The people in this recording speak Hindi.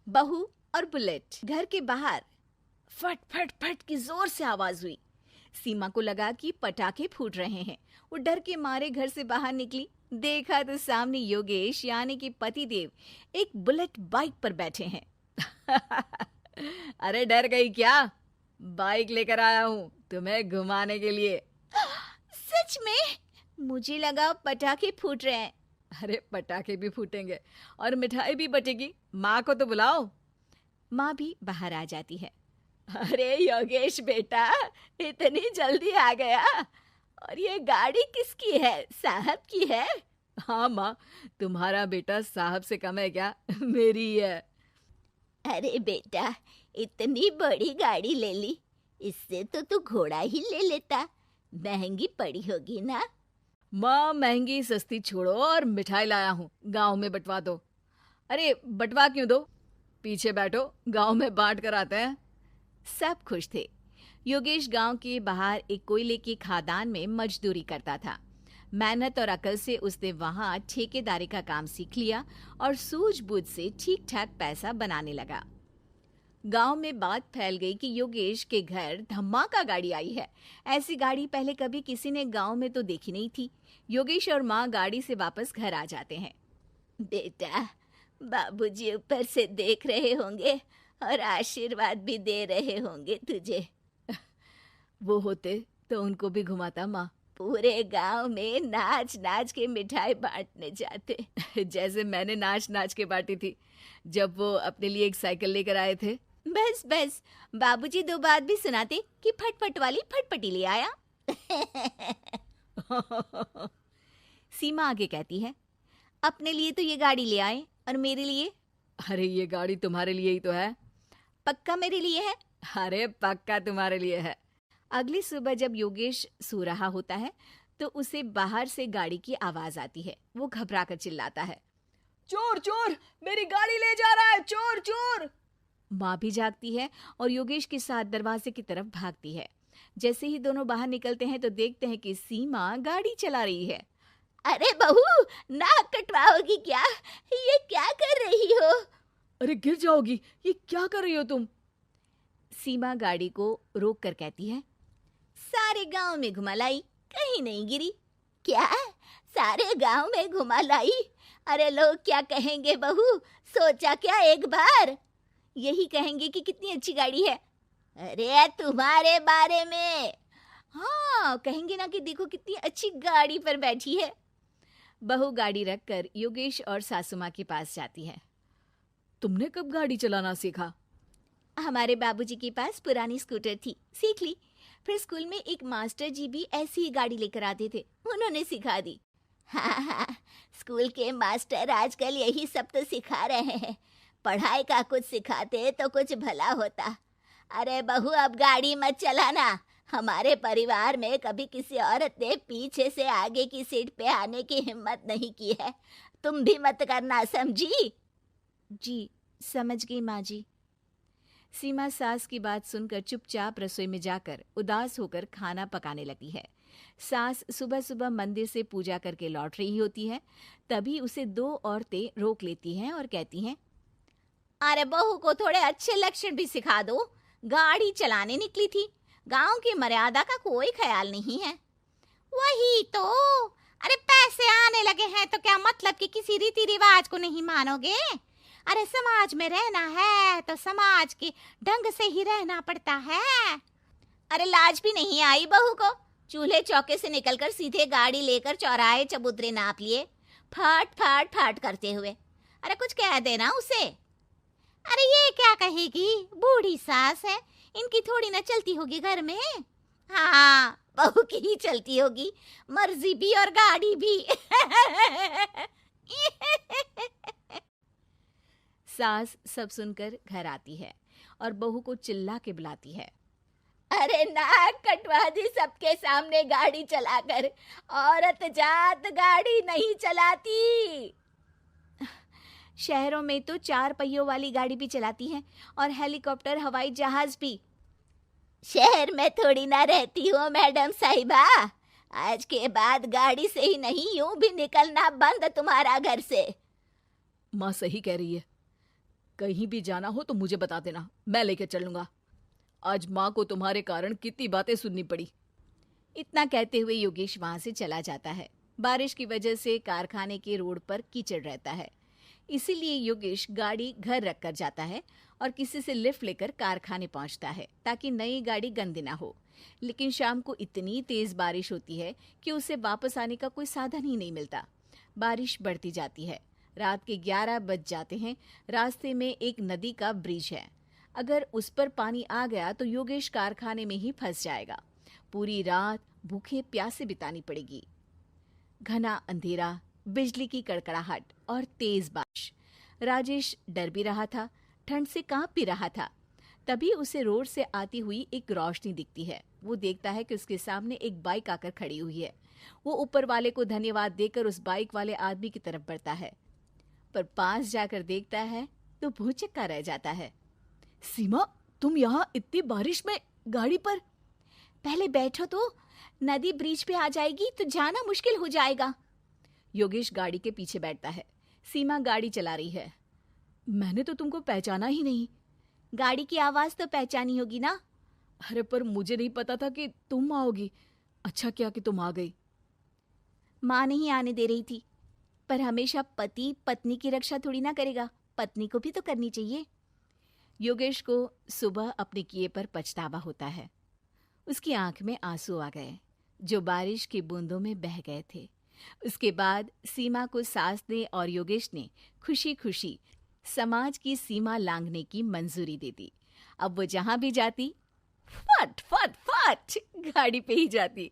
बहू और बुलेट। घर के बाहर फट फट फट की जोर से आवाज हुई। सीमा को लगा कि पटाखे फूट रहे हैं। वो डर के मारे घर से बाहर निकली। देखा तो सामने योगेश यानी कि पतिदेव एक बुलेट बाइक पर बैठे हैं। अरे डर गई क्या? बाइक लेकर आया हूँ तुम्हें घुमाने के लिए। सच में? मुझे लगा पटाखे फूट रहे हैं। अरे पटाखे भी फूटेंगे और मिठाई भी बटेगी। माँ को तो बुलाओ। माँ भी बाहर आ जाती है। अरे योगेश बेटा, इतनी जल्दी आ गया? और ये गाड़ी किसकी है? साहब की है? हाँ माँ, तुम्हारा बेटा साहब से कम है क्या? मेरी ही है। अरे बेटा, इतनी बड़ी गाड़ी ले ली, इससे तो तू घोड़ा ही ले लेता। महंगी पड़ी होगी ना? माँ महंगी सस्ती छोड़ो और मिठाई लाया हूँ, गांव में बंटवा दो। अरे बंटवा क्यों दो? पीछे बैठो, गांव में बांट कर आते हैं। सब खुश थे। योगेश गांव के बाहर एक कोयले की खदान में मजदूरी करता था। मेहनत और अकल से उसने वहां ठेकेदारी का काम सीख लिया और सूझबूझ से ठीक ठाक पैसा बनाने लगा। गांव में बात फैल गई कि योगेश के घर धमाका गाड़ी आई है। ऐसी गाड़ी पहले कभी किसी ने गांव में तो देखी नहीं थी। योगेश और माँ गाड़ी से वापस घर आ जाते हैं। बेटा, बाबूजी ऊपर से देख रहे होंगे और आशीर्वाद भी दे रहे होंगे तुझे। वो होते तो उनको भी घुमाता माँ। पूरे गांव में नाच नाच के मिठाई बांटने जाते। जैसे मैंने नाच नाच के बांटी थी जब वो अपने लिए एक साइकिल लेकर आए थे। बस बस, बाबूजी दो बात भी सुनाते कि फटफट वाली फटफटी ले आया। सीमा आगे कहती है, अपने लिए तो ये गाड़ी ले आए और मेरे लिए? अरे ये गाड़ी तुम्हारे लिए ही तो है। पक्का मेरे लिए है? अरे पक्का तुम्हारे लिए है। अगली सुबह जब योगेश सो रहा होता है तो उसे बाहर से गाड़ी की आवाज आती है। वो घबरा कर चिल्लाता है, चोर चोर, मेरी गाड़ी ले जा रहा है, चोर चोर। माँ भी जागती है और योगेश के साथ दरवाजे की तरफ भागती है। जैसे ही दोनों बाहर निकलते हैं तो देखते हैं कि सीमा गाड़ी चला रही है। अरे बहू, नाक कटवाओगी क्या? ये क्या कर रही हो? अरे गिर जाओगी, ये क्या कर रही हो तुम? सीमा गाड़ी को रोक कर कहती है, सारे गांव में घुमा लाई, कहीं नहीं गिरी। क्या? सारे गांव में घुमा लाई? अरे लोग क्या कहेंगे बहू? सोचा क्या एक बार? यही कहेंगे कि कितनी अच्छी गाड़ी है। अरे तुम्हारे बारे में। हाँ, कहेंगे ना कि देखो कितनी अच्छी गाड़ी पर बैठी है। बहू गाड़ी रखकर योगेश और सासू माँ के पास जाती है। तुमने कब गाड़ी चलाना सीखा? हमारे बाबूजी के पास पुरानी स्कूटर थी, सीख ली। फिर स्कूल में एक मास्टर जी भी ऐसी ही गाड़ी लेकर आते थे, उन्होंने सिखा दी। हाँ हाँ, स्कूल के मास्टर आजकल यही सब तो सिखा रहे हैं। पढ़ाई का कुछ सिखाते तो कुछ भला होता। अरे बहू, अब गाड़ी मत चलाना। हमारे परिवार में कभी किसी औरत ने पीछे से आगे की सीट पे आने की हिम्मत नहीं की है। तुम भी मत करना, समझी? जी समझ गई माँ जी। सीमा सास की बात सुनकर चुपचाप रसोई में जाकर उदास होकर खाना पकाने लगती है। सास सुबह सुबह मंदिर से पूजा करके लौट रही होती है। तभी उसे दो औरतें रोक लेती हैं और कहती हैं, अरे बहू को थोड़े अच्छे लक्षण भी सिखा दो। गाड़ी चलाने निकली थी, गांव की मर्यादा का कोई ख्याल नहीं है। वही तो। अरे पैसे आने लगे हैं तो क्या मतलब कि किसी रीति रिवाज को नहीं मानोगे? अरे समाज में रहना है तो समाज के ढंग से ही रहना पड़ता है। अरे लाज भी नहीं आई बहू को? चूल्हे चौके से निकलकर सीधे गाड़ी लेकर चौराहे चबूतरे नाप लिए, फट फट फट करते हुए। अरे कुछ कह देना उसे। अरे ये क्या कहेगी, बूढ़ी सास है, इनकी थोड़ी ना चलती होगी घर में। हाँ, बहू की ही चलती होगी, मर्जी भी और गाड़ी भी। सास सब सुनकर घर आती है और बहू को चिल्ला के बुलाती है, अरे नाक कटवा दी सबके सामने गाड़ी चलाकर। औरत जात गाड़ी नहीं चलाती। शहरों में तो 4 पहियों वाली गाड़ी भी चलाती हैं और हेलीकॉप्टर, हवाई जहाज भी। शहर में थोड़ी ना रहती हो मैडम साहिबा। आज के बाद गाड़ी से ही नहीं, यूं भी निकलना बंद तुम्हारा घर से। माँ सही कह रही है, कहीं भी जाना हो तो मुझे बता देना, मैं लेकर चलूंगा। आज माँ को तुम्हारे कारण कितनी बातें सुननी पड़ी। इतना कहते हुए योगेश वहां से चला जाता है। बारिश की वजह से कारखाने के रोड पर कीचड़ रहता है, इसीलिए योगेश गाड़ी घर रख कर जाता है और किसी से लिफ्ट लेकर कारखाने पहुंचता है ताकि नई गाड़ी गंदी ना हो। लेकिन शाम को इतनी तेज बारिश होती है कि उसे वापस आने का कोई साधन ही नहीं मिलता। बारिश बढ़ती जाती है। रात के 11 बज जाते हैं। रास्ते में एक नदी का ब्रिज है। अगर उस पर पानी आ गया तो योगेश कारखाने में ही फंस जाएगा। पूरी रात भूखे प्यासे बितानी पड़ेगी। घना अंधेरा, बिजली की कड़कड़ाहट और तेज बारिश। राजेश डर भी रहा था, ठंड से कांप भी रहा था। तभी उसे रोड से आती हुई एक रोशनी दिखती है। वो देखता है कि उसके सामने एक बाइक आकर खड़ी हुई है। वो ऊपर वाले को धन्यवाद देकर उस बाइक वाले आदमी की तरफ बढ़ता है, पर पास जाकर देखता है तो भौचक्का रह जाता है। सीमा, तुम यहाँ इतनी बारिश में गाड़ी पर? पहले बैठो तो, नदी ब्रिज पे आ जाएगी तो जाना मुश्किल हो जाएगा। योगेश गाड़ी के पीछे बैठता है। सीमा गाड़ी चला रही है। मैंने तो तुमको पहचाना ही नहीं। गाड़ी की आवाज तो पहचानी होगी ना। अरे पर मुझे नहीं पता था कि तुम आओगी। अच्छा किया कि तुम आ गई। माँ नहीं आने दे रही थी, पर हमेशा पति पत्नी की रक्षा थोड़ी ना करेगा, पत्नी को भी तो करनी चाहिए। योगेश को सुबह अपने किए पर पछतावा होता है। उसकी आंख में आंसू आ गए जो बारिश की बूंदों में बह गए थे। उसके बाद सीमा को सास ने और योगेश ने खुशी खुशी समाज की सीमा लांघने की मंजूरी दे दी। अब वो जहां भी जाती फट फट फट गाड़ी पे ही जाती।